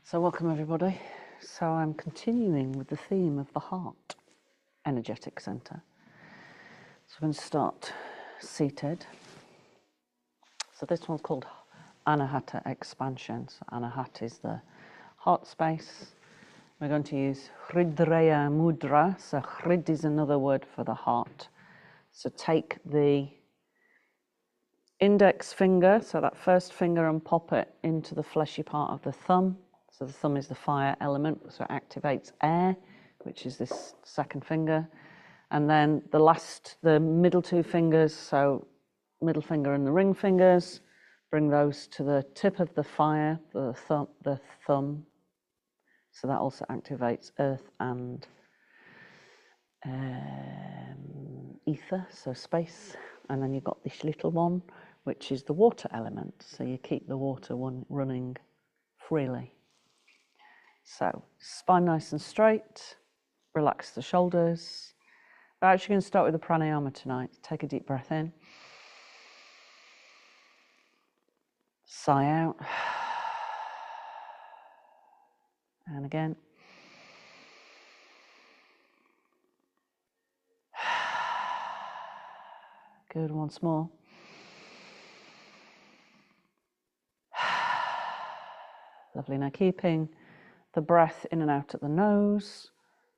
So welcome everybody. So I'm continuing with the theme of the heart energetic center. So I'm going to start seated. So this one's called Anahata Expansion. So Anahata is the heart space. We're going to use Hridaya Mudra. So Hrid is another word for the heart. So take the index finger, so that first finger, and pop it into the fleshy part of the thumb. So the thumb is the fire element, so it activates air, which is this second finger. And then the middle two fingers, so middle finger and the ring fingers, bring those to the tip of the fire, the thumb. So that also activates earth and ether, so space. And then you've got this little one, which is the water element. So you keep the water running freely. So spine nice and straight, relax the shoulders. We're actually going to start with the pranayama tonight. Take a deep breath in. Sigh out. And again. Good, once more. Lovely. Now keeping the breath in and out at the nose.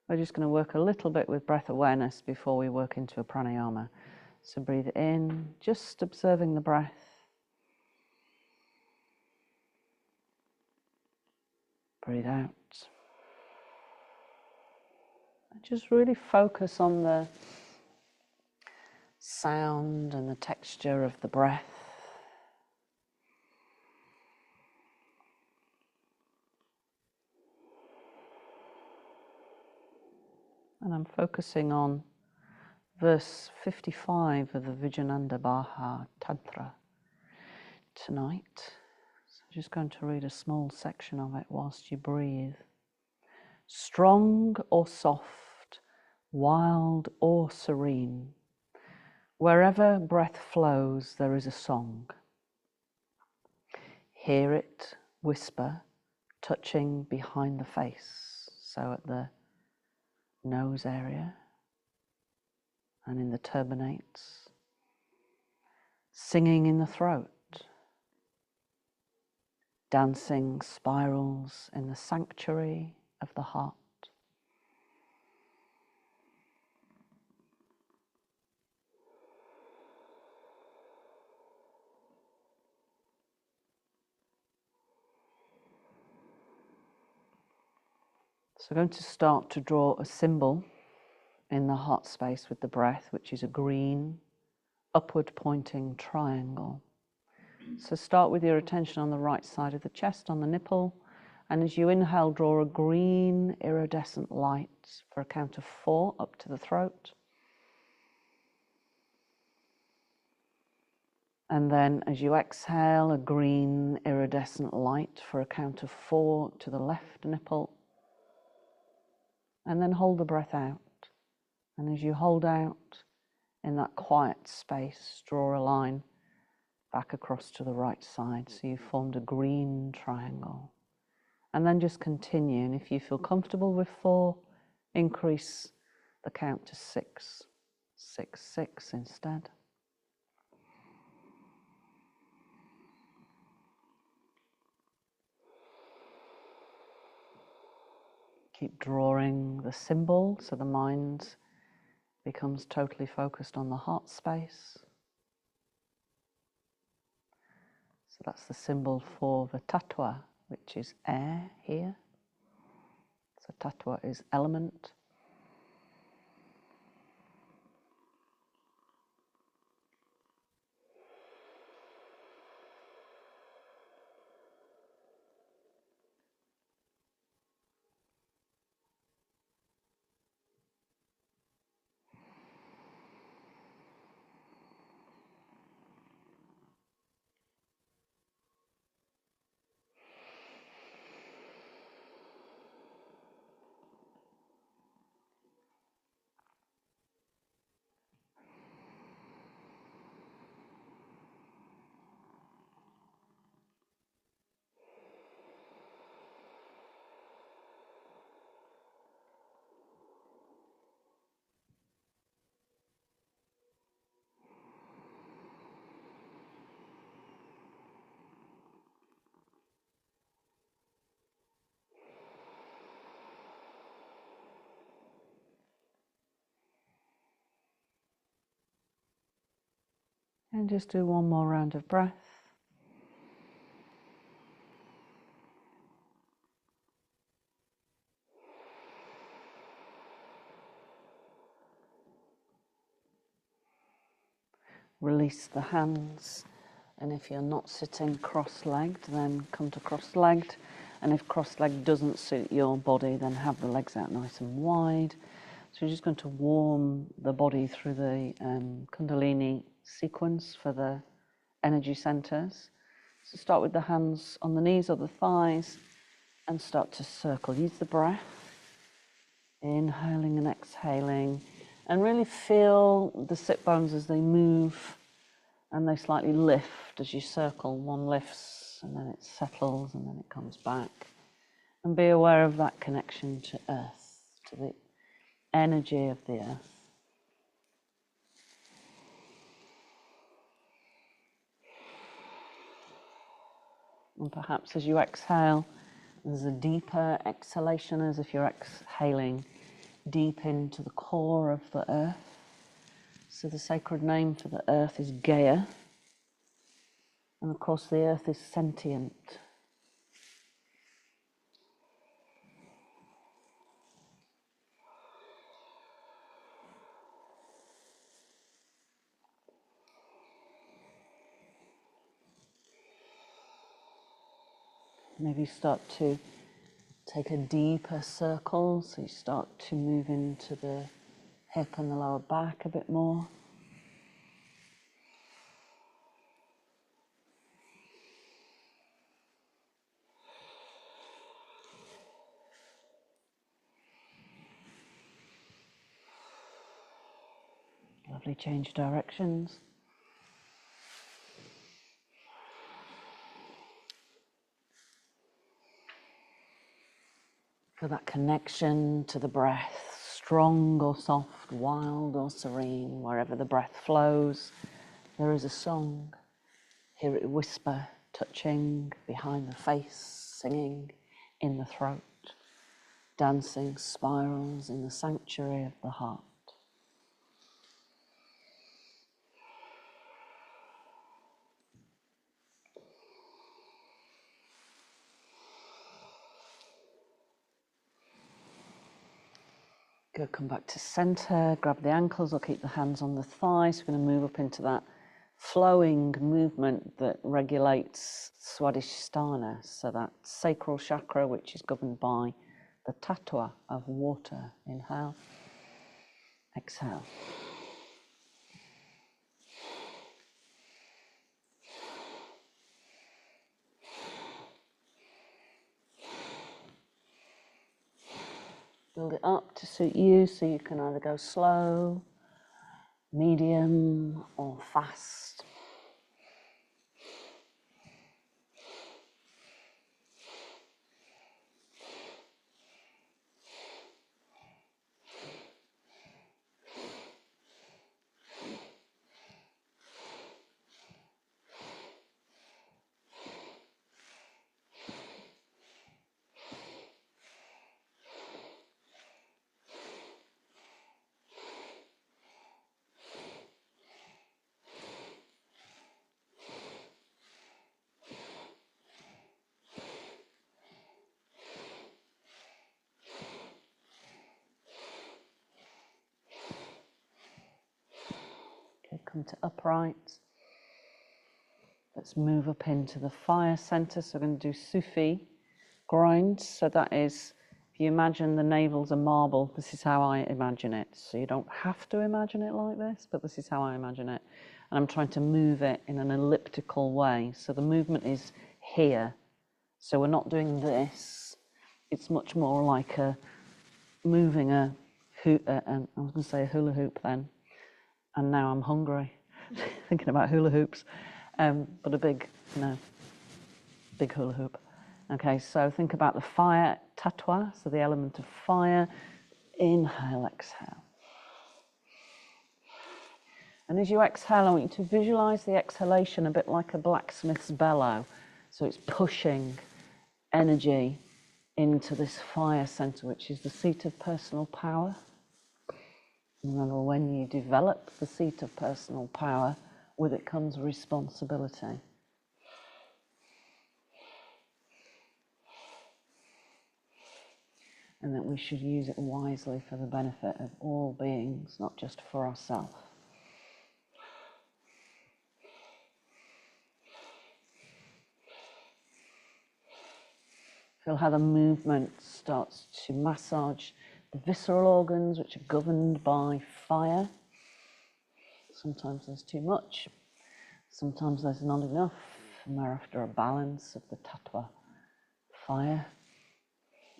We're just going to work a little bit with breath awareness before we work into a pranayama. So breathe in, just observing the breath. Breathe out. And just really focus on the sound and the texture of the breath. And I'm focusing on verse 55 of the Vijayananda Bhaha Tantra tonight. So I'm just going to read a small section of it whilst you breathe. Strong or soft, wild or serene, wherever breath flows there is a song. Hear it whisper, touching behind the face, so at the nose area and in the turbinates, singing in the throat, dancing spirals in the sanctuary of the heart. So we're going to start to draw a symbol in the heart space with the breath, which is a green, upward pointing triangle. So start with your attention on the right side of the chest, on the nipple, and as you inhale, draw a green iridescent light for a count of 4 up to the throat. And then as you exhale, a green iridescent light for a count of 4 to the left nipple. And then hold the breath out. And as you hold out in that quiet space, draw a line back across to the right side. So you've formed a green triangle. And then just continue. And if you feel comfortable with 4, increase the count to 6. 6, 6 instead. Keep drawing the symbol so the mind becomes totally focused on the heart space. So that's the symbol for the tattva, which is air here. So tattva is element. And just do one more round of breath. Release the hands, and if you're not sitting cross-legged, then come to cross-legged, and if cross-legged doesn't suit your body, then have the legs out nice and wide. So you're just going to warm the body through the Kundalini sequence for the energy centers. So start with the hands on the knees or the thighs and start to circle. Use the breath, inhaling and exhaling, and really feel the sit bones as they move and they slightly lift as you circle. One lifts and then it settles and then it comes back. And be aware of that connection to earth, to the energy of the earth. And perhaps as you exhale, there's a deeper exhalation, as if you're exhaling deep into the core of the earth. So the sacred name for the earth is Gaia. And of course the earth is sentient. Maybe start to take a deeper circle, so you start to move into the hip and the lower back a bit more. Lovely, change directions. Feel that connection to the breath, strong or soft, wild or serene, wherever the breath flows, there is a song. Hear it whisper, touching behind the face, singing in the throat, dancing spirals in the sanctuary of the heart. Good, come back to center, grab the ankles or keep the hands on the thighs. We're going to move up into that flowing movement that regulates Swadhisthana, so that sacral chakra which is governed by the tattva of water. Inhale, exhale. Build it up to suit you, so you can either go slow, medium or fast. Okay, come to upright. Let's move up into the fire center. So we're going to do Sufi grind. So that is, if you imagine the navel's a marble, this is how I imagine it. So you don't have to imagine it like this, but this is how I imagine it. And I'm trying to move it in an elliptical way. So the movement is here. So we're not doing this. It's much more like moving I was going to say a hula hoop then. And now I'm hungry, thinking about hula hoops. But a big hula hoop. Okay, so think about the fire tattva, so the element of fire. Inhale, exhale. And as you exhale, I want you to visualize the exhalation a bit like a blacksmith's bellow. So it's pushing energy into this fire center, which is the seat of personal power. Remember, when you develop the seat of personal power, with it comes responsibility. And that we should use it wisely for the benefit of all beings, not just for ourselves. Feel how the movement starts to massage the visceral organs, which are governed by fire. Sometimes there's too much, sometimes there's not enough, and we're after a balance of the tattva fire,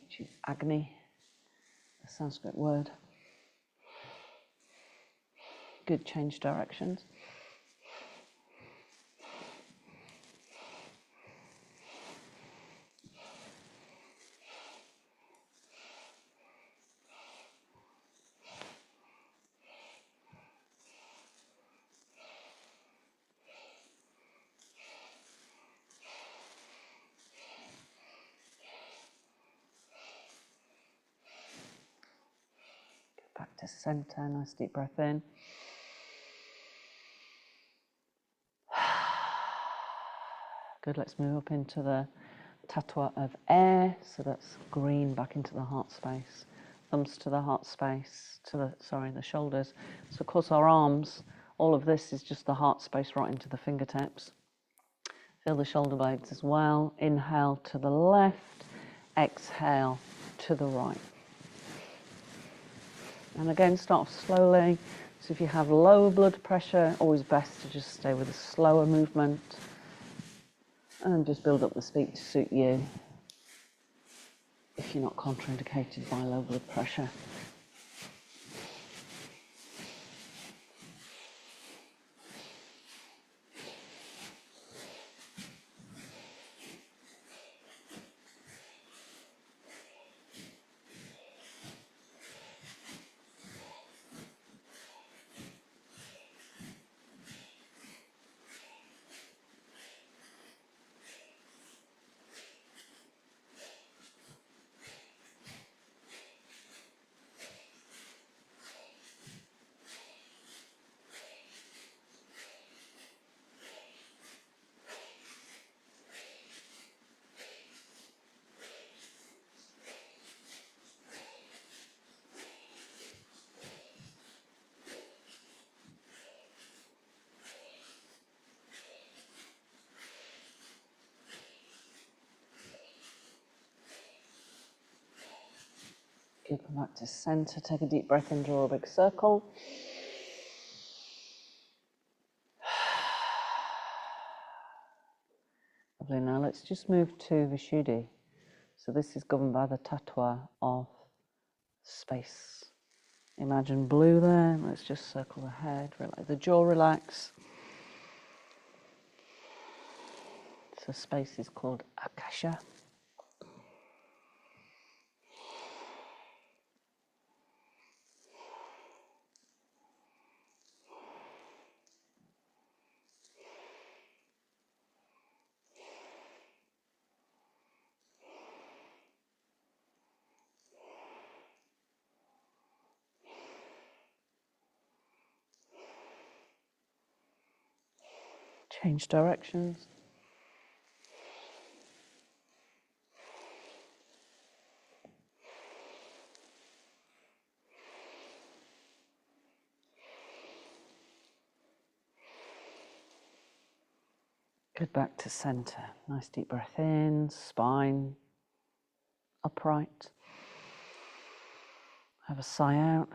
which is Agni, the Sanskrit word. Good, change directions. Back to center, nice deep breath in. Good, let's move up into the tattva of air. So that's green back into the heart space. Thumbs to the heart space, the shoulders. So of course our arms, all of this is just the heart space right into the fingertips. Feel the shoulder blades as well. Inhale to the left, exhale to the right. And again, start off slowly. So if you have low blood pressure, always best to just stay with a slower movement and just build up the speed to suit you if you're not contraindicated by low blood pressure. Good, come back to center. Take a deep breath in, draw a big circle. Lovely, now let's just move to Vishuddhi. So this is governed by the tattva of space. Imagine blue there. Let's just circle the head, let the jaw relax. So space is called Akasha. Change directions. Good, back to center. Nice deep breath in, spine upright. Have a sigh out.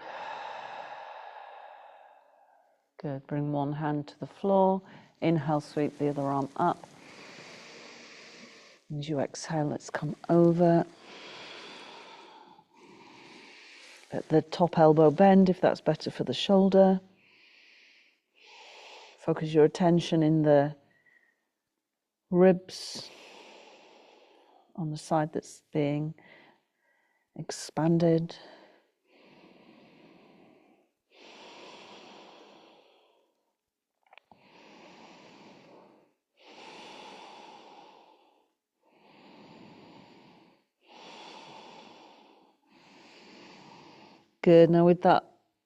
Good, bring one hand to the floor. Inhale, sweep the other arm up. As you exhale, let's come over. At the top elbow bend, if that's better for the shoulder. Focus your attention in the ribs on the side that's being expanded. Good, now with that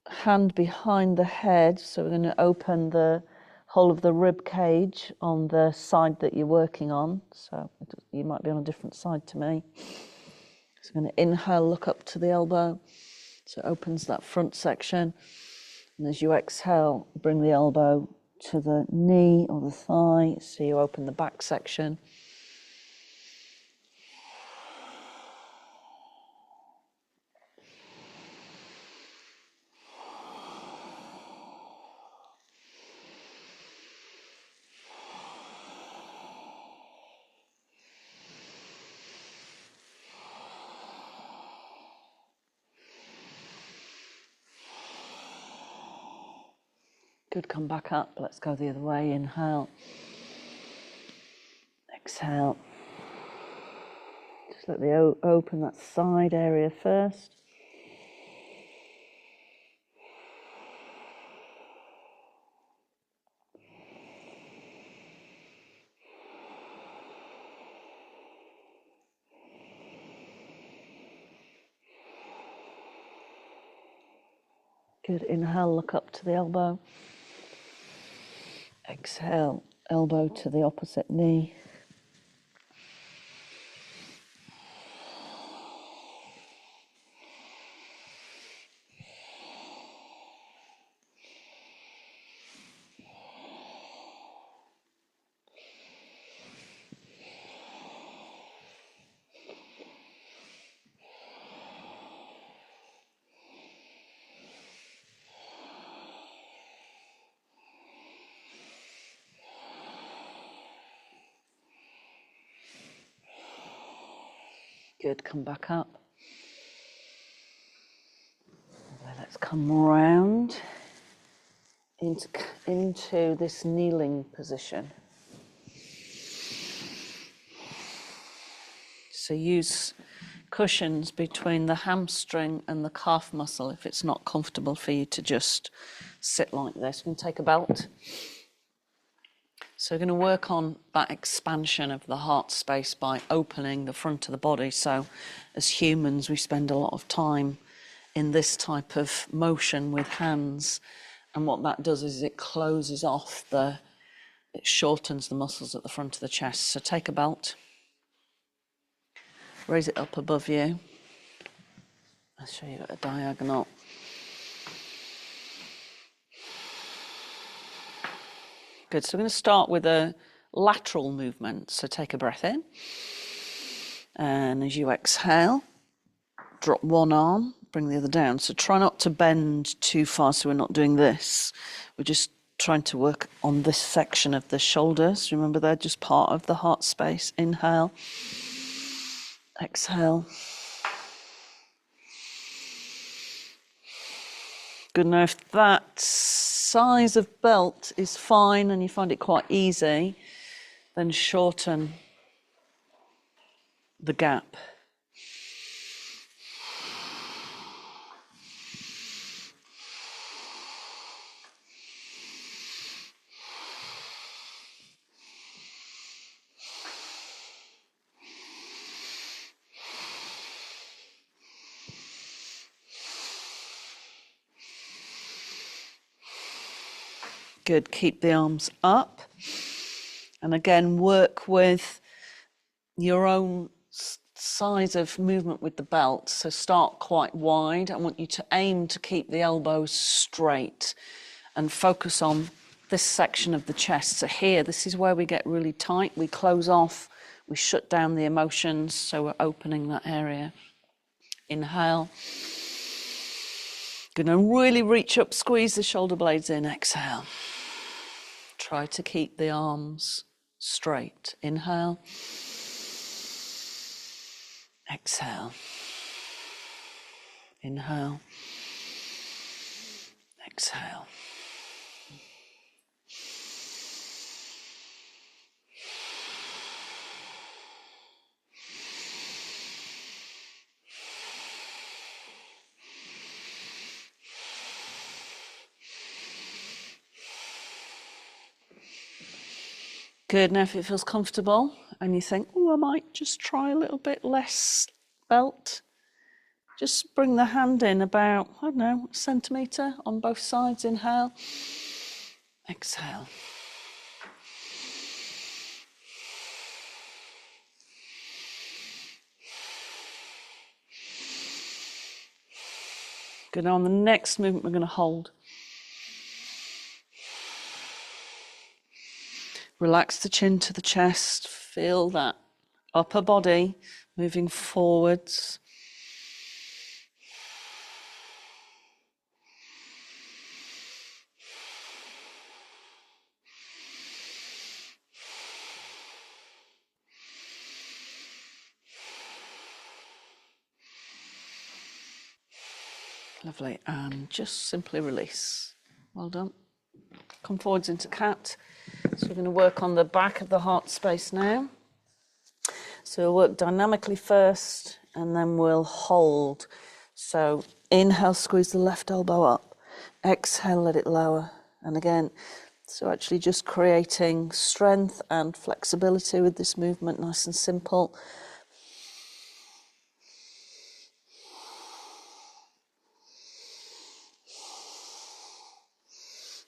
hand behind the head, so we're going to open the whole of the rib cage on the side that you're working on. So you might be on a different side to me. So I'm going to inhale, look up to the elbow. So it opens that front section. And as you exhale, bring the elbow to the knee or the thigh. So you open the back section. Good, come back up. Let's go the other way. Inhale. Exhale. Just let the open that side area first. Good, inhale, look up to the elbow. Exhale, elbow to the opposite knee. Good, come back up. Let's come round into this kneeling position. So use cushions between the hamstring and the calf muscle if it's not comfortable for you to just sit like this. You can take a belt. So we're going to work on that expansion of the heart space by opening the front of the body. So as humans, we spend a lot of time in this type of motion with hands. And what that does is it closes off it shortens the muscles at the front of the chest. So take a belt, raise it up above you. I'll show you a diagonal. Good, so we're going to start with a lateral movement. So take a breath in. And as you exhale, drop one arm, bring the other down. So try not to bend too far so we're not doing this. We're just trying to work on this section of the shoulders. Remember, they're just part of the heart space. Inhale. Exhale. Good. Now, if that size of belt is fine and you find it quite easy, then shorten the gap. Good, keep the arms up. And again, work with your own size of movement with the belt. So start quite wide. I want you to aim to keep the elbows straight and focus on this section of the chest. So here, this is where we get really tight. We close off, we shut down the emotions, so we're opening that area. Inhale. Good, and really reach up, squeeze the shoulder blades in. Exhale. Try to keep the arms straight. Inhale. Exhale. Inhale. Exhale. Good, now if it feels comfortable and you think, oh, I might just try a little bit less belt, just bring the hand in about, I don't know, a centimetre on both sides. Inhale, exhale. Good. Now on the next movement, we're going to hold. Relax the chin to the chest. Feel that upper body moving forwards. Lovely. And just simply release. Well done. Come forwards into cat. So we're going to work on the back of the heart space now. So we'll work dynamically first, and then we'll hold. So inhale, squeeze the left elbow up. Exhale, let it lower. And again, so actually just creating strength and flexibility with this movement, nice and simple.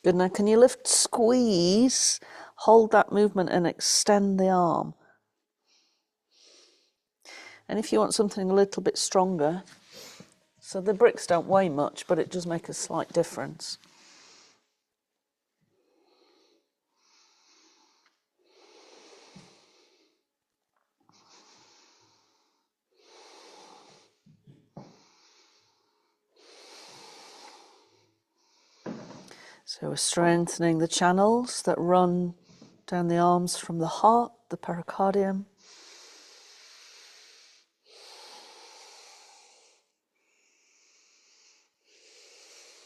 Good. Now, can you lift, squeeze, hold that movement and extend the arm? And if you want something a little bit stronger, so the bricks don't weigh much, but it does make a slight difference. So we're strengthening the channels that run down the arms from the heart, the pericardium.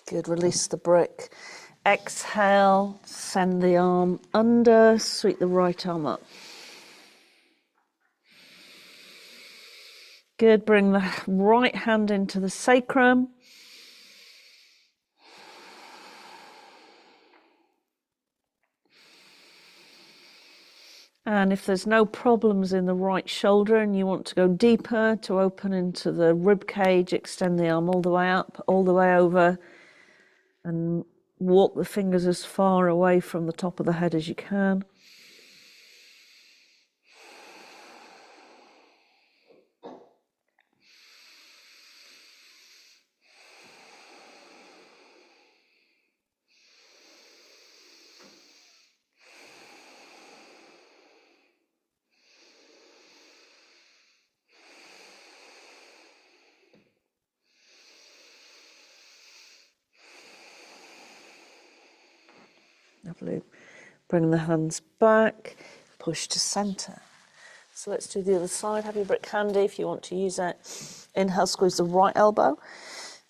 Good, release the brick. Exhale, send the arm under, sweep the right arm up. Good, bring the right hand into the sacrum. And if there's no problems in the right shoulder and you want to go deeper to open into the rib cage, extend the arm all the way up, all the way over, and walk the fingers as far away from the top of the head as you can. Lovely. Bring the hands back, push to center. So let's do the other side. Have your brick handy if you want to use it. Inhale, squeeze the right elbow.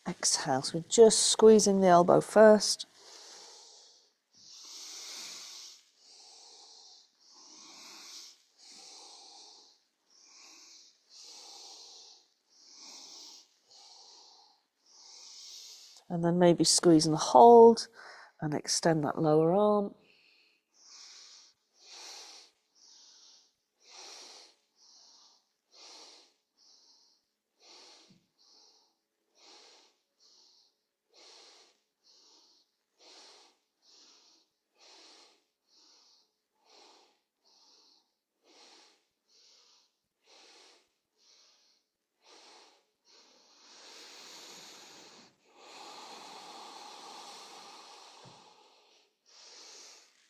Exhale, so we're just squeezing the elbow first. And then maybe squeeze and hold and extend that lower arm.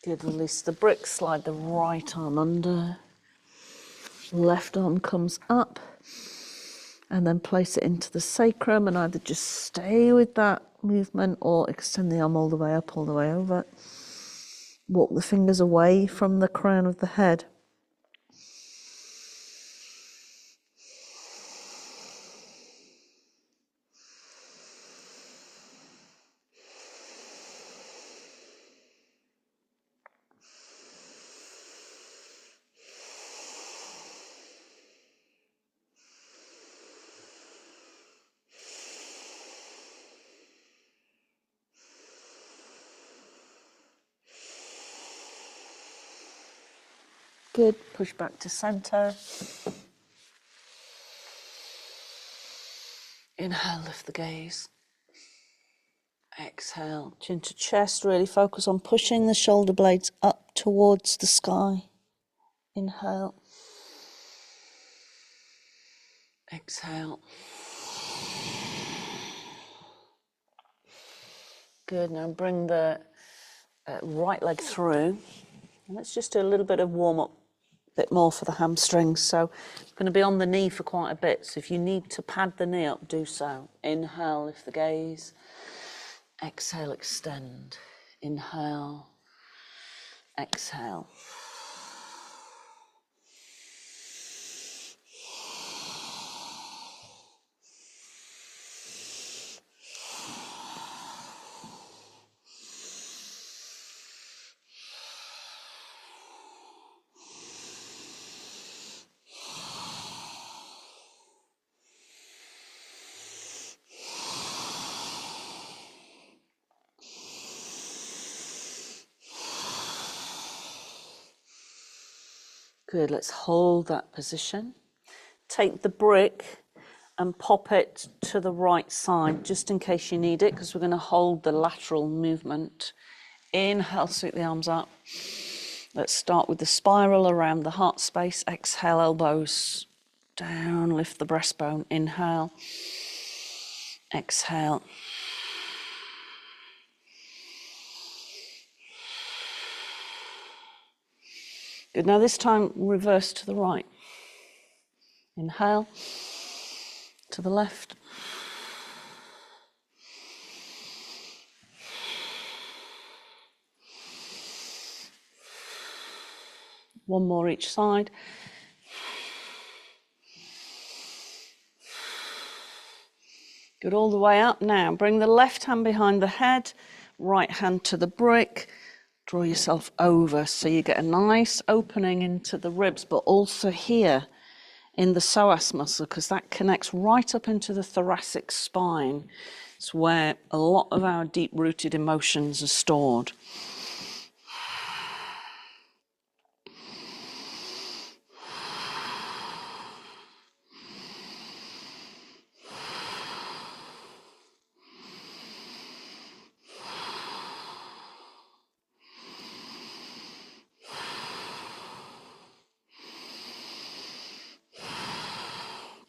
Good, release the brick, slide the right arm under. Left arm comes up. And then place it into the sacrum and either just stay with that movement or extend the arm all the way up, all the way over. Walk the fingers away from the crown of the head. Good, push back to center. Inhale, lift the gaze. Exhale, chin to chest, really focus on pushing the shoulder blades up towards the sky. Inhale. Exhale. Good, now bring the right leg through. And let's just do a little bit of warm-up, a bit more for the hamstrings. So it's going to be on the knee for quite a bit. So if you need to pad the knee up, do so. Inhale, lift the gaze. Exhale, extend. Inhale, exhale. Good, let's hold that position. Take the brick and pop it to the right side, just in case you need it, because we're going to hold the lateral movement. Inhale, sweep the arms up. Let's start with the spiral around the heart space. Exhale, elbows down, lift the breastbone. Inhale, exhale. Good, now this time reverse to the right. Inhale, to the left. One more each side. Good, all the way up now. Bring the left hand behind the head, right hand to the brick. Draw yourself over so you get a nice opening into the ribs, but also here in the psoas muscle, because that connects right up into the thoracic spine. It's where a lot of our deep-rooted emotions are stored.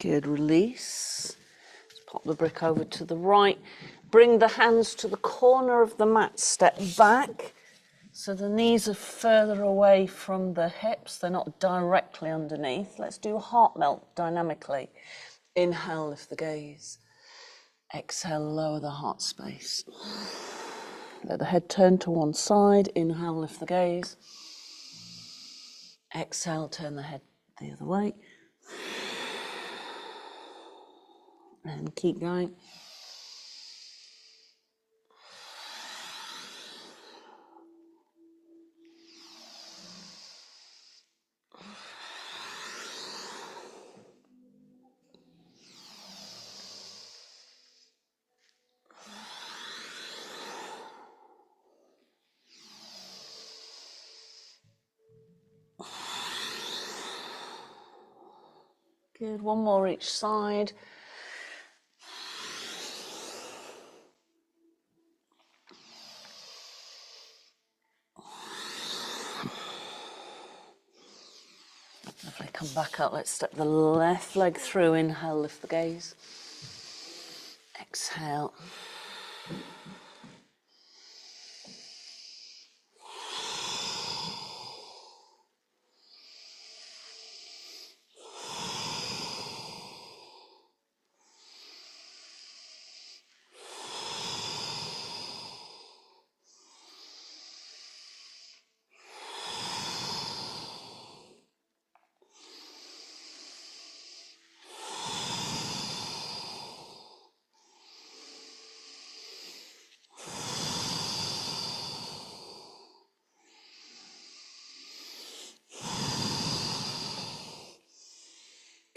Good, release. Let's pop the brick over to the right. Bring the hands to the corner of the mat. Step back. So the knees are further away from the hips. They're not directly underneath. Let's do a heart melt dynamically. Inhale, lift the gaze. Exhale, lower the heart space. Let the head turn to one side. Inhale, lift the gaze. Exhale, turn the head the other way. And keep going. Good, one more each side. Lovely, come back up. Let's step the left leg through. Inhale, lift the gaze. Exhale.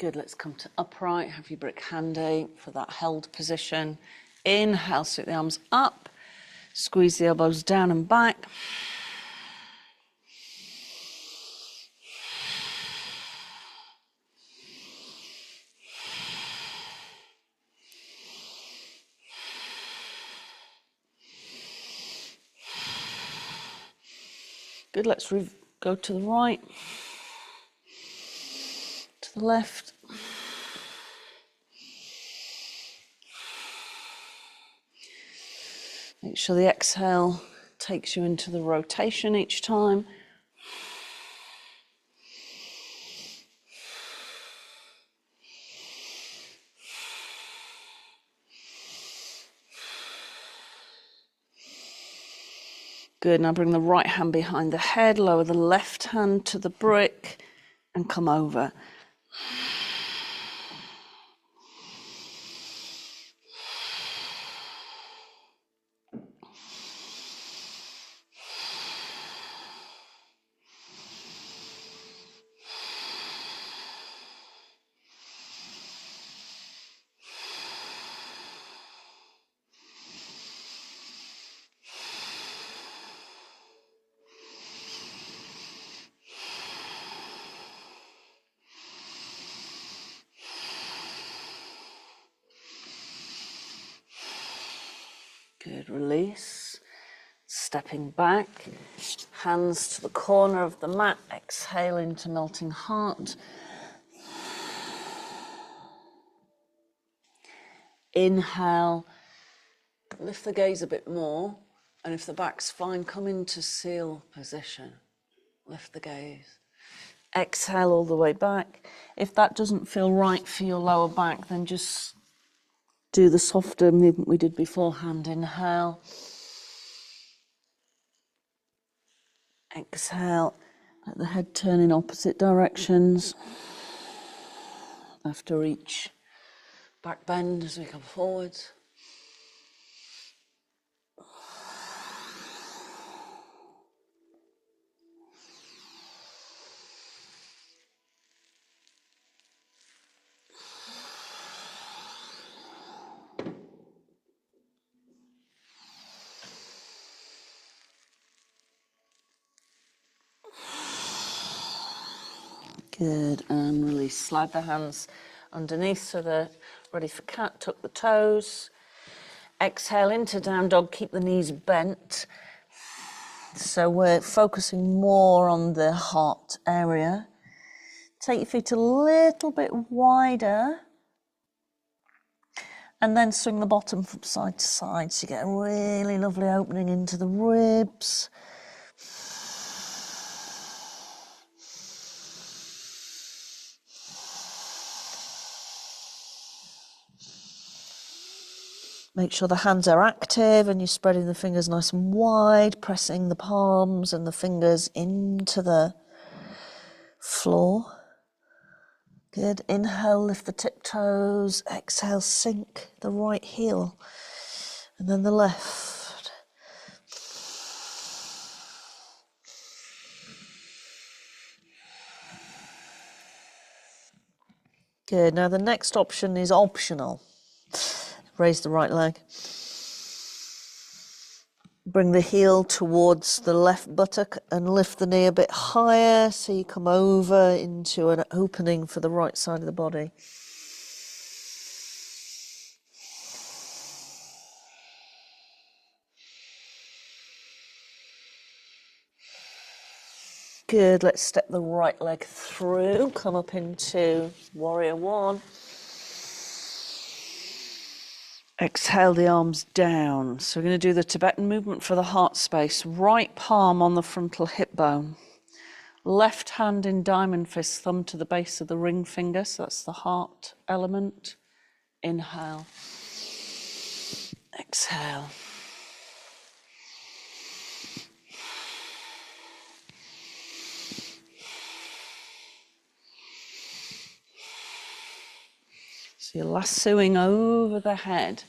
Good, let's come to upright. Have your brick handy for that held position. Inhale, sweep the arms up. Squeeze the elbows down and back. Good, let's go to the right, to the left. Make sure the exhale takes you into the rotation each time. Good, now bring the right hand behind the head, lower the left hand to the brick and come over. Good, release. Stepping back, hands to the corner of the mat, exhale into melting heart. Inhale, lift the gaze a bit more, and if the back's fine, come into seal position. Lift the gaze. Exhale all the way back. If that doesn't feel right for your lower back, then just do the softer movement we did beforehand. Inhale. Exhale. Let the head turn in opposite directions after each back bend as we come forwards. Good, and release. Slide the hands underneath so they're ready for cat. Tuck the toes. Exhale into down dog, keep the knees bent. So we're focusing more on the heart area. Take your feet a little bit wider. And then swing the bottom from side to side so you get a really lovely opening into the ribs. Make sure the hands are active and you're spreading the fingers nice and wide, pressing the palms and the fingers into the floor. Good. Inhale, lift the tiptoes. Exhale, sink the right heel. And then the left. Good. Now the next option is optional. Raise the right leg. Bring the heel towards the left buttock and lift the knee a bit higher so you come over into an opening for the right side of the body. Good, let's step the right leg through, come up into warrior one. Exhale the arms down. So we're going to do the Tibetan movement for the heart space. Right palm on the frontal hip bone. Left hand in diamond fist, thumb to the base of the ring finger. So that's the heart element. Inhale. Exhale. So you're lassoing over the head,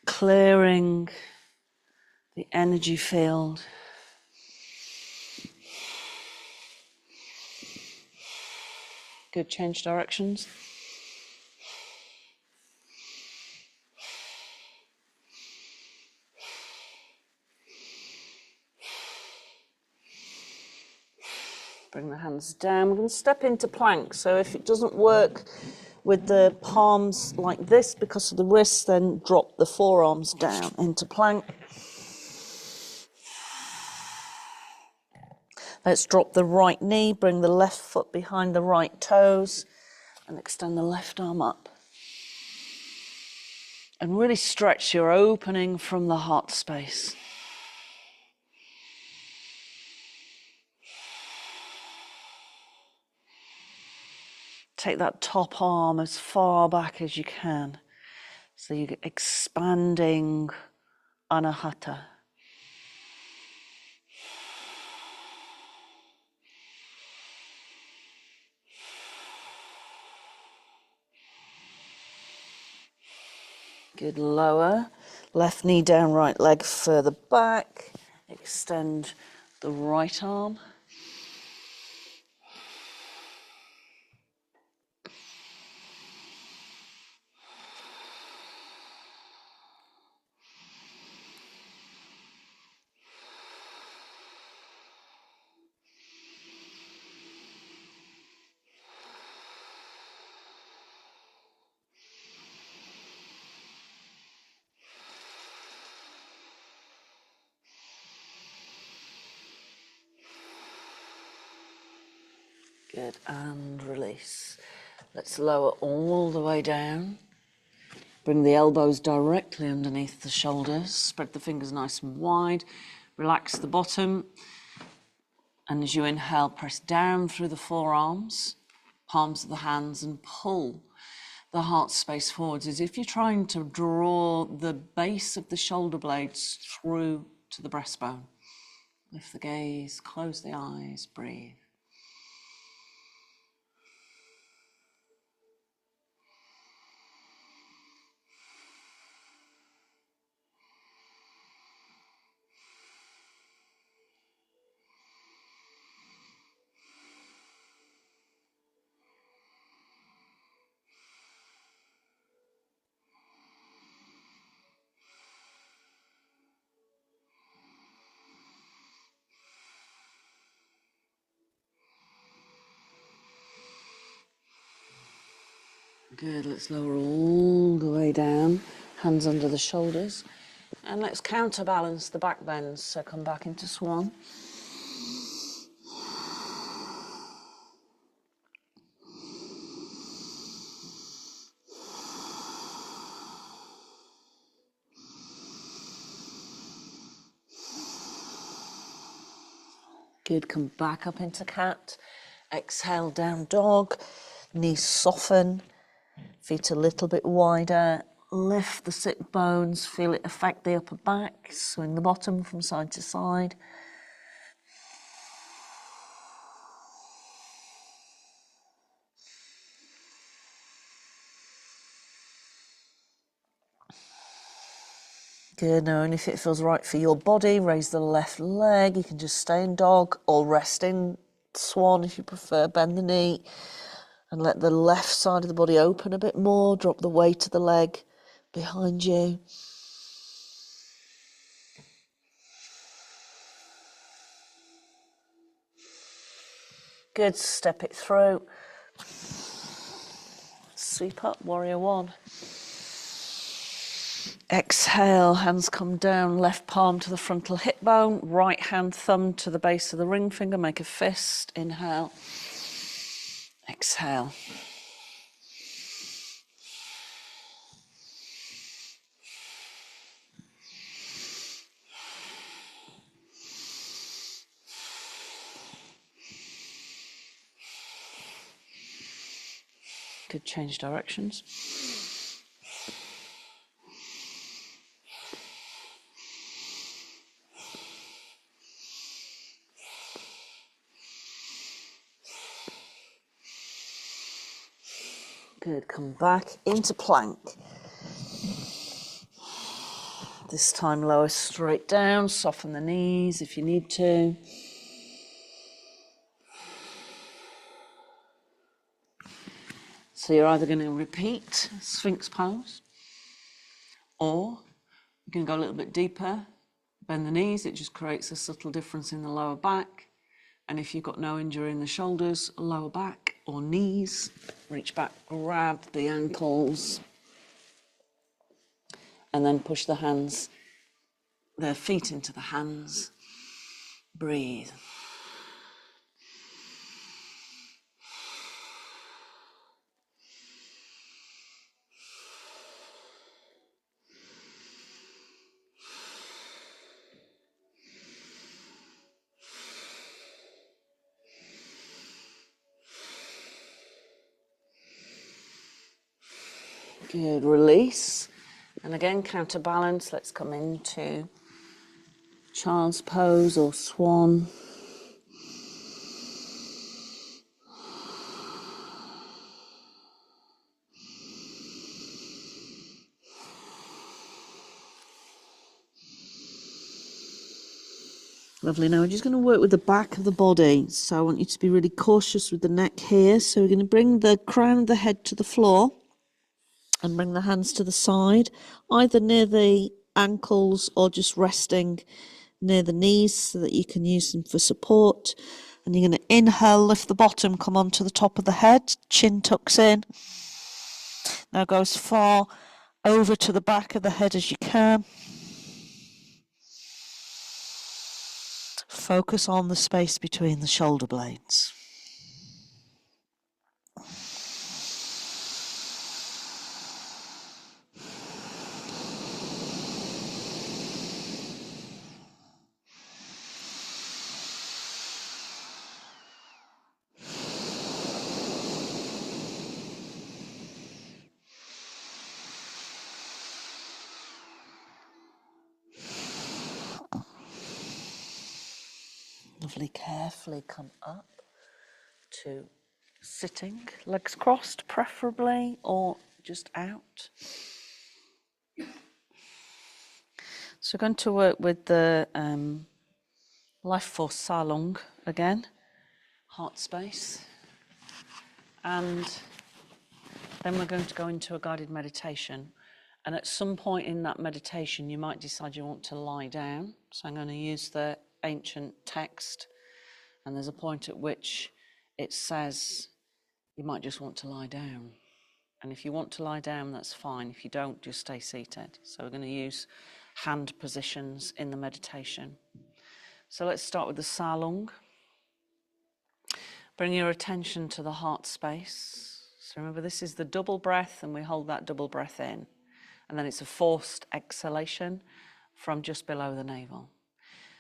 clearing the energy field. Good, change directions. Bring the hands down. We're going to step into plank. So if it doesn't work with the palms like this because of the wrists, then drop the forearms down into plank. Let's drop the right knee, bring the left foot behind the right toes, and extend the left arm up. And really stretch your opening from the heart space. Take that top arm as far back as you can. So you're expanding Anahata. Good, lower. Left knee down, right leg further back. Extend the right arm. Good, and release. Let's lower all the way down. Bring the elbows directly underneath the shoulders. Spread the fingers nice and wide. Relax the bottom. And as you inhale, press down through the forearms, palms of the hands, and pull the heart space forwards as if you're trying to draw the base of the shoulder blades through to the breastbone. Lift the gaze, close the eyes, breathe. Good, let's lower all the way down, hands under the shoulders. And let's counterbalance the back bends, so come back into swan. Good, come back up into cat. Exhale, down dog. Knees soften, feet a little bit wider. Lift the sit bones, feel it affect the upper back. Swing the bottom from side to side. Good, now, and if it feels right for your body, raise the left leg. You can just stay in dog or rest in swan if you prefer. Bend the knee and let the left side of the body open a bit more. Drop the weight of the leg behind you. Good, step it through. Sweep up, warrior one. Exhale, hands come down, left palm to the frontal hip bone, right hand thumb to the base of the ring finger, make a fist. Inhale, exhale. Good, change directions. Good, come back into plank. This time lower straight down, soften the knees if you need to. So you're either going to repeat Sphinx pose, or you can go a little bit deeper, bend the knees, it just creates a subtle difference in the lower back. And if you've got no injury in the shoulders, lower back or knees, reach back, grab the ankles, and then push the hands, the feet into the hands. Breathe. Good, release. And again, counterbalance. Let's come into child's pose or swan. Lovely. Now we're just going to work with the back of the body. So I want you to be really cautious with the neck here. So we're going to bring the crown of the head to the floor and bring the hands to the side, either near the ankles or just resting near the knees so that you can use them for support. And you're going to inhale, lift the bottom, come onto the top of the head, chin tucks in. Now go as far over to the back of the head as you can. Focus on the space between the shoulder blades. Lovely, carefully come up to sitting, legs crossed preferably, or just out. So we're going to work with the life force salung again, heart space, and then we're going to go into a guided meditation. And at some point in that meditation, you might decide you want to lie down. So I'm going to use the ancient text, and there's a point at which it says you might just want to lie down. And if you want to lie down, that's fine. If you don't, just stay seated. So we're going to use hand positions in the meditation. So let's start with the salung. Bring your attention to the heart space. So remember, this is the double breath, and we hold that double breath in. And then it's a forced exhalation from just below the navel.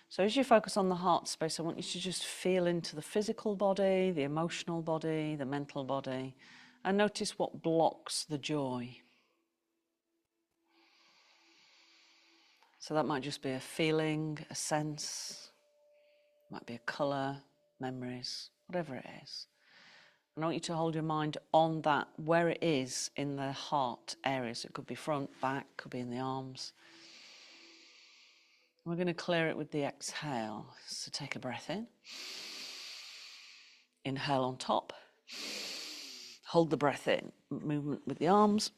So as you focus on the heart space, I want you to just feel into the physical body, the emotional body, the mental body, and notice what blocks the joy. So that might just be a feeling, a sense, might be a colour, memories, whatever it is. And I want you to hold your mind on that, where it is in the heart areas. It could be front, back, could be in the arms. We're going to clear it with the exhale. So take a breath in. Inhale on top. Hold the breath in. Movement with the arms.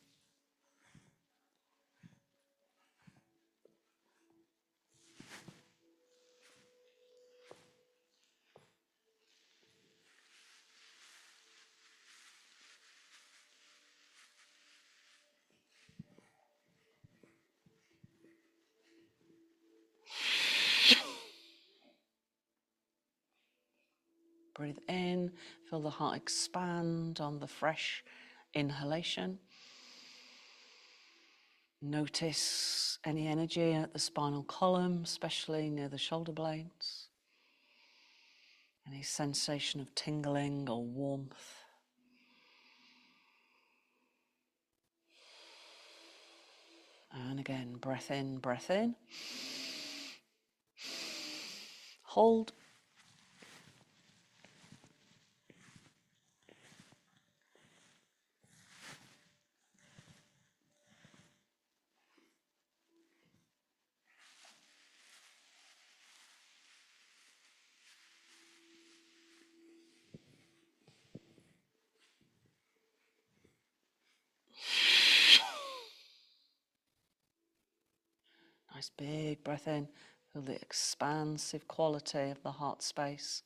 Breathe in, feel the heart expand on the fresh inhalation. Notice any energy at the spinal column, especially near the shoulder blades. Any sensation of tingling or warmth. And again, breath in, breath in. Hold. Nice big breath in. Feel the expansive quality of the heart space.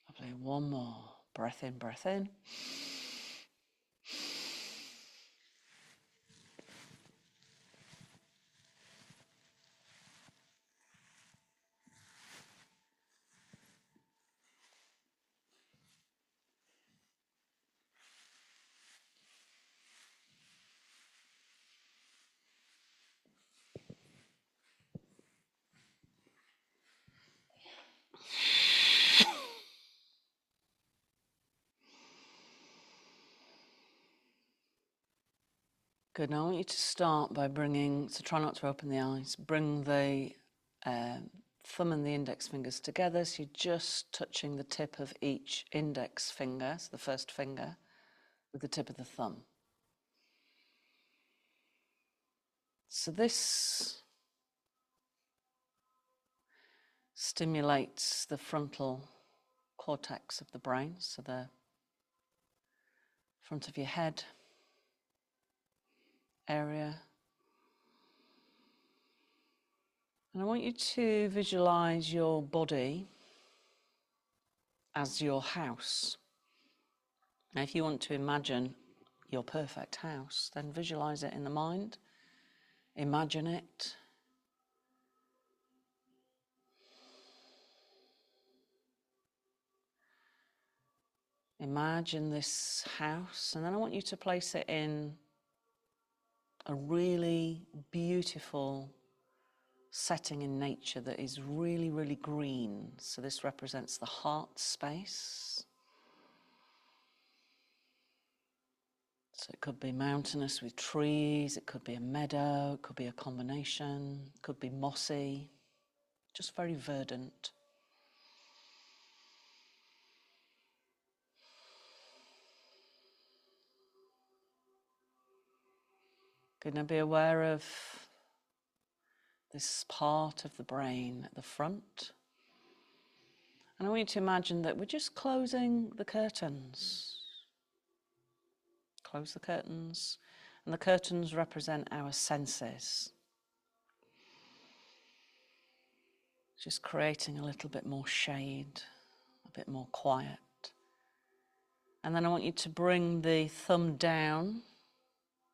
Lovely. One more. Breath in, breath in. Good. Now I want you to start by bringing, so try not to open the eyes, bring the thumb and the index fingers together, so you're just touching the tip of each index finger, so the first finger, with the tip of the thumb. So this stimulates the frontal cortex of the brain, so the front of your head area. And I want you to visualize your body as your house. Now, if you want to imagine your perfect house, then visualize it in the mind, imagine it. Imagine this house, and then I want you to place it in a really beautiful setting in nature that is really, really green. So this represents the heart space. So it could be mountainous with trees, it could be a meadow, it could be a combination, it could be mossy, just very verdant. Good. Now be aware of this part of the brain at the front. And I want you to imagine that we're just closing the curtains. Close the curtains. And the curtains represent our senses. Just creating a little bit more shade, a bit more quiet. And then I want you to bring the thumb down,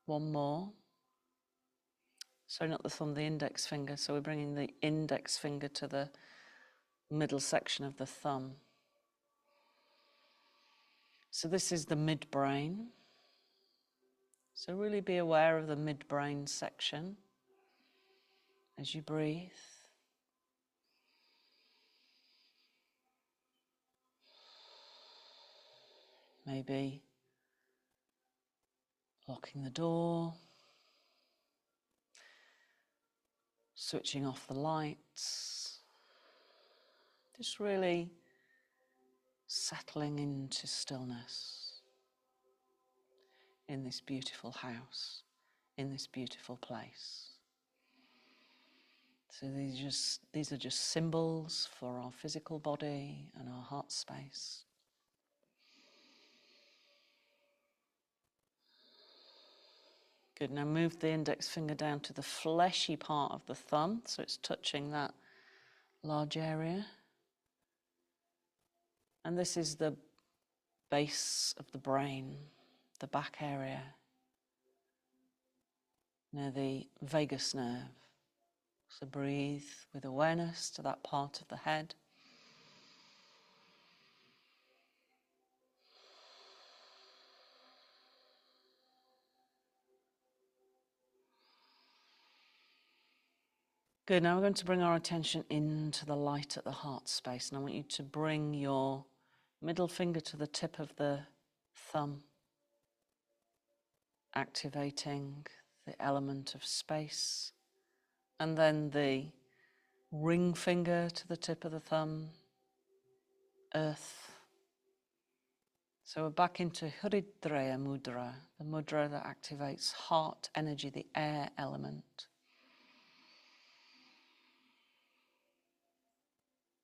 one more. Sorry, not the thumb, the index finger. So we're bringing the index finger to the middle section of the thumb. So this is the midbrain. So really be aware of the midbrain section as you breathe. Maybe locking the door, switching off the lights, just really settling into stillness in this beautiful house, in this beautiful place. So these are just symbols for our physical body and our heart space. Good. Now move the index finger down to the fleshy part of the thumb, so it's touching that large area. And this is the base of the brain, the back area, near the vagus nerve. So breathe with awareness to that part of the head. Good. Now we're going to bring our attention into the light at the heart space. And I want you to bring your middle finger to the tip of the thumb, activating the element of space. And then the ring finger to the tip of the thumb, earth. So we're back into Hriddhaya mudra, the mudra that activates heart energy, the air element.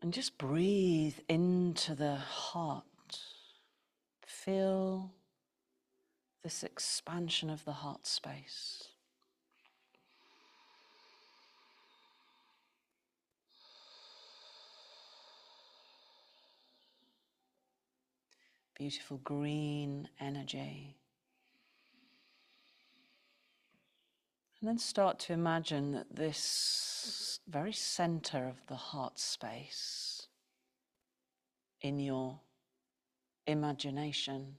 And just breathe into the heart. Feel this expansion of the heart space. Beautiful green energy. And then start to imagine that this very center of the heart space in your imagination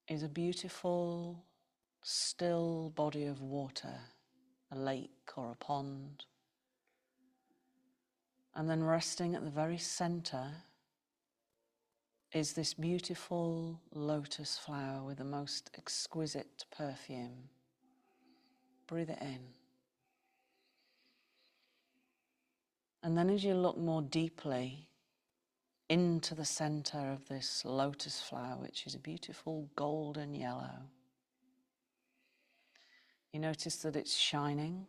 is a beautiful, still body of water, a lake or a pond. And then resting at the very center is this beautiful lotus flower with the most exquisite perfume. Breathe it in. And then as you look more deeply into the center of this lotus flower, which is a beautiful golden yellow, you notice that it's shining.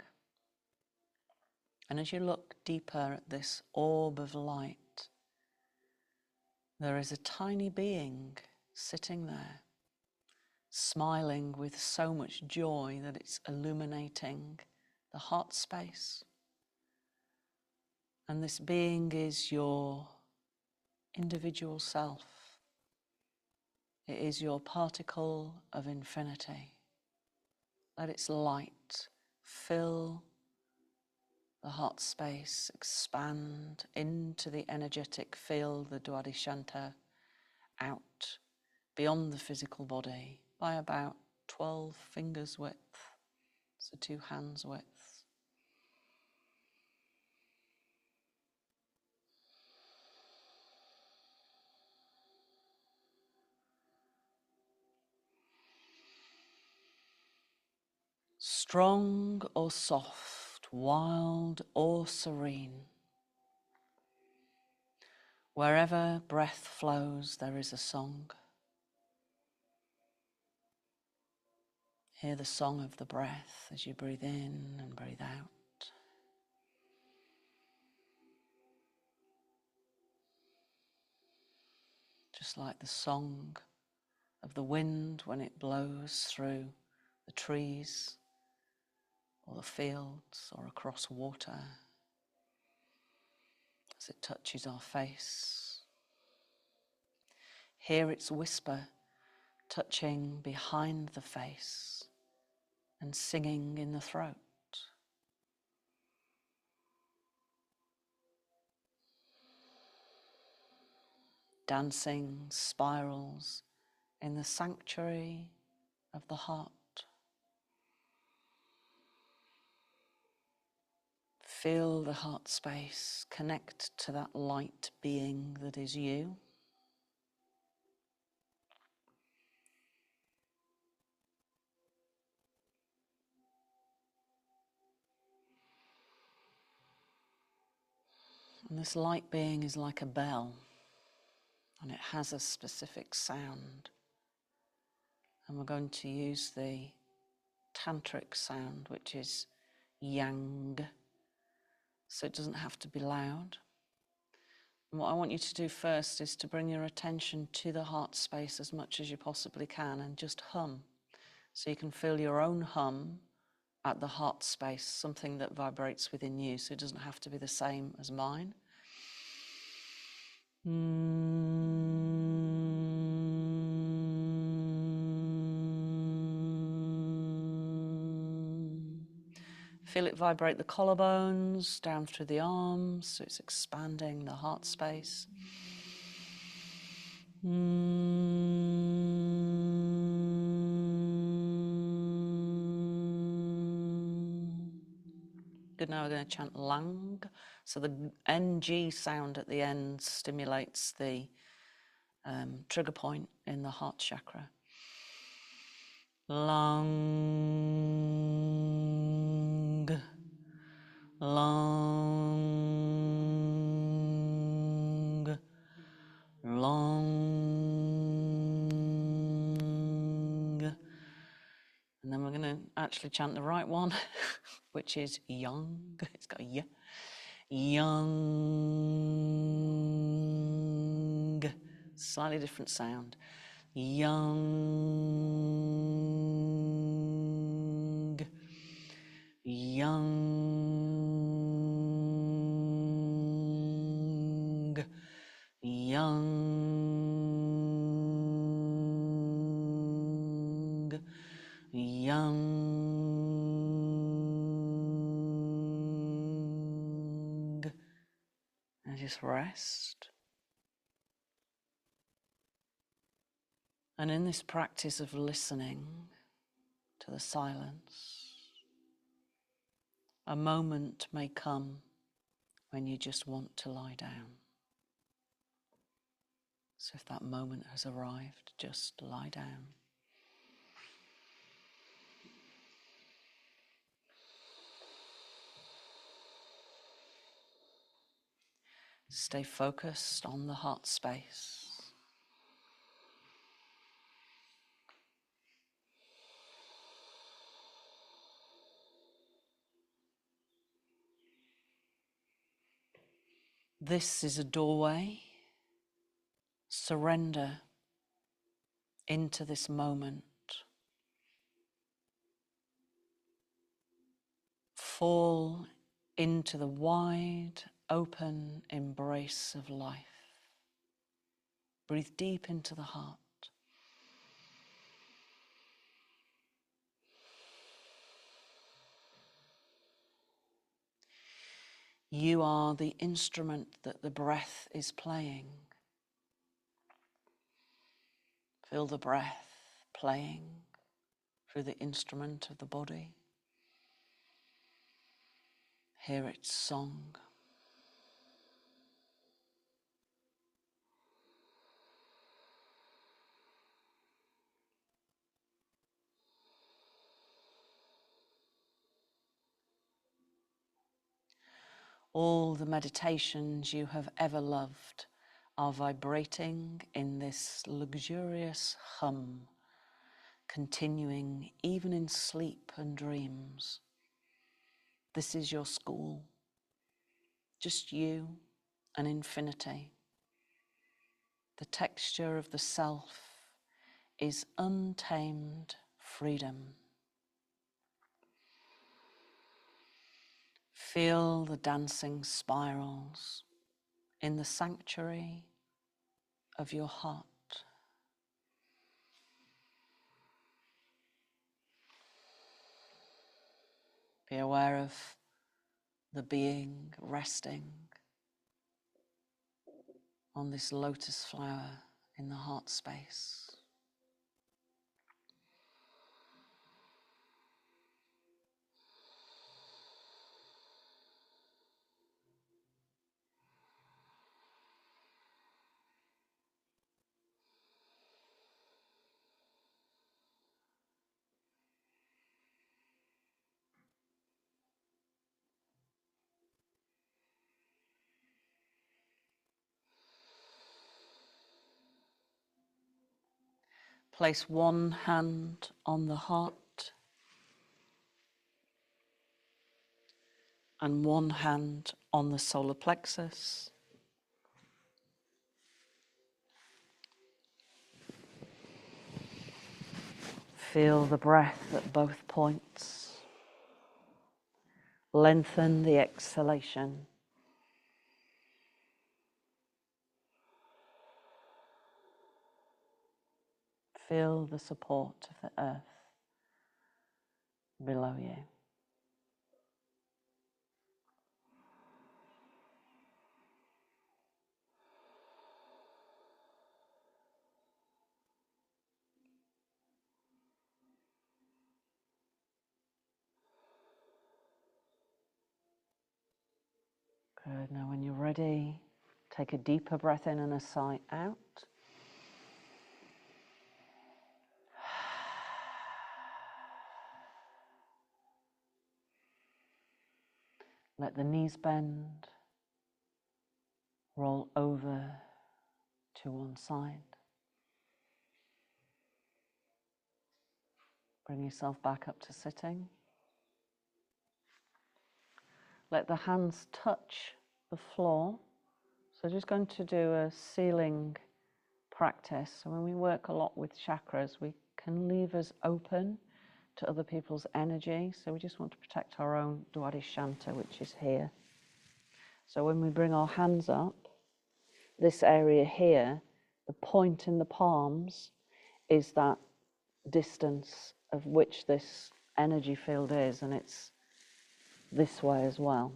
And as you look deeper at this orb of light, there is a tiny being sitting there, smiling with so much joy that it's illuminating the heart space. And this being is your individual self. It is your particle of infinity. Let its light fill the heart space, expand into the energetic field, the Dwadishanta, out beyond the physical body by about 12 fingers width, so 2 hands width. Strong or soft, wild or serene, wherever breath flows, there is a song. Hear the song of the breath as you breathe in and breathe out. Just like the song of the wind when it blows through the trees or the fields or across water as it touches our face. Hear its whisper touching behind the face and singing in the throat. Dancing spirals in the sanctuary of the heart. Feel the heart space, connect to that light being that is you. And this light being is like a bell, and it has a specific sound. And we're going to use the tantric sound, which is yang, so it doesn't have to be loud. And what I want you to do first is to bring your attention to the heart space as much as you possibly can and just hum. So you can feel your own hum at the heart space, something that vibrates within you, so it doesn't have to be the same as mine. Feel it vibrate the collarbones, down through the arms, so it's expanding the heart space. Good, now we're going to chant lang. So the NG sound at the end stimulates the trigger point in the heart chakra. Lang, lang, long. And then we're going to actually chant the right one, which is young. It's got a y. Young. Slightly different sound. Young. Young. Young. Young. And just rest. And in this practice of listening to the silence, a moment may come when you just want to lie down. So if that moment has arrived, just lie down. Stay focused on the heart space. This is a doorway. Surrender into this moment. Fall into the wide, open embrace of life. Breathe deep into the heart. You are the instrument that the breath is playing. Feel the breath playing through the instrument of the body. Hear its song. All the meditations you have ever loved are vibrating in this luxurious hum, continuing even in sleep and dreams. This is your school, just you and infinity. The texture of the self is untamed freedom. Feel the dancing spirals in the sanctuary of your heart. Be aware of the being resting on this lotus flower in the heart space. Place one hand on the heart and one hand on the solar plexus. Feel the breath at both points. Lengthen the exhalation. Feel the support of the earth below you. Good. Now when you're ready, take a deeper breath in and a sigh out. Let the knees bend, roll over to one side. Bring yourself back up to sitting. Let the hands touch the floor. So just going to do a sealing practice. So when we work a lot with chakras, we can leave us open to other people's energy. So we just want to protect our own Dwadishanta, which is here. So when we bring our hands up, this area here, the point in the palms is that distance of which this energy field is, and it's this way as well.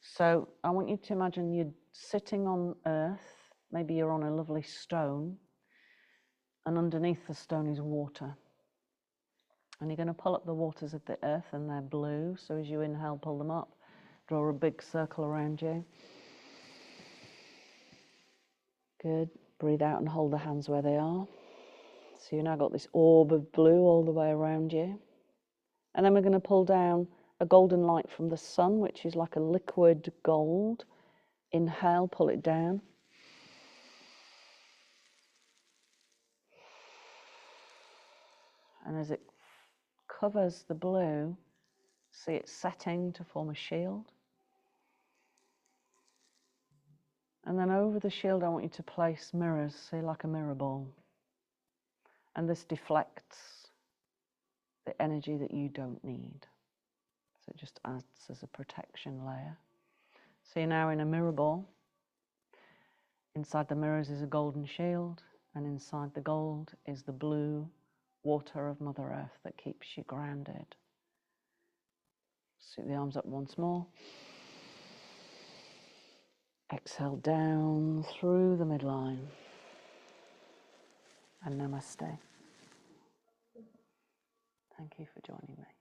So I want you to imagine you're sitting on earth, maybe you're on a lovely stone, and underneath the stone is water. And you're going to pull up the waters of the earth, and they're blue, so as you inhale, pull them up, draw a big circle around you. Good. Breathe out and hold the hands where they are. So you've now got this orb of blue all the way around you. And then we're going to pull down a golden light from the sun, which is like a liquid gold. Inhale, pull it down. And as it covers the blue, see it setting to form a shield. And then over the shield, I want you to place mirrors, say like a mirror ball. And this deflects the energy that you don't need. So it just acts as a protection layer. So you're now in a mirror ball. Inside the mirrors is a golden shield, and inside the gold is the blue water of Mother Earth that keeps you grounded. Sweep the arms up once more. Exhale down through the midline. And namaste. Thank you for joining me.